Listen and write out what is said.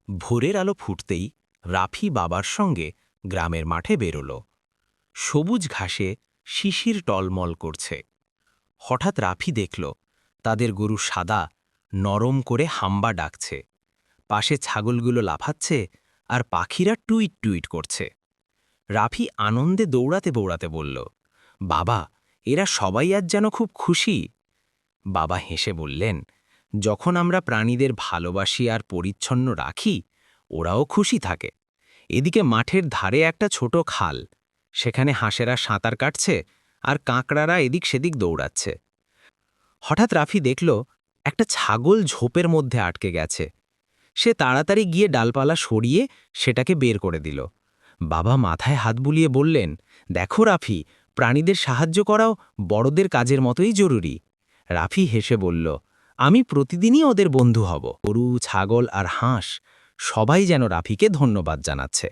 ভোরের আলো ফুটতেই রাফি বাবার সঙ্গে গ্রামের মাঠে বেরোল। সবুজ ঘাসে শিশির টলমল করছে। হঠাৎ রাফি দেখল তাদের গরু সাদা নরম করে হাম্বা ডাকছে। পাশে ছাগলগুলো লাফাচ্ছে আর পাখিরা টুইট টুইট করছে। রাফি আনন্দে দৌড়াতে দৌড়াতে বলল, বাবা, এরা সবাই আজ যেন খুব খুশি। বাবা হেসে বললেন, যখন আমরা প্রাণীদের ভালোবাসি আর পরিচ্ছন্ন রাখি, ওরাও খুশি থাকে। এদিকে মাঠের ধারে একটা ছোট খাল, সেখানে হাঁসেরা সাঁতার কাটছে আর কাঁকড়ারা এদিক সেদিক দৌড়াচ্ছে। হঠাৎ রাফি দেখল একটা ছাগল ঝোপের মধ্যে আটকে গেছে। সে তাড়াতাড়ি গিয়ে ডালপালা সরিয়ে সেটাকে বের করে দিল। বাবা মাথায় হাত বুলিয়ে বললেন, দেখো রাফি, প্রাণীদের সাহায্য করাও বড়দের কাজের মতোই জরুরি। রাফি হেসে বলল, আমি প্রতিদিনই ওদের বন্ধু হব। গরু, ছাগল আর হাঁস সবাই যেন রাফিকে ধন্যবাদ জানাচ্ছে।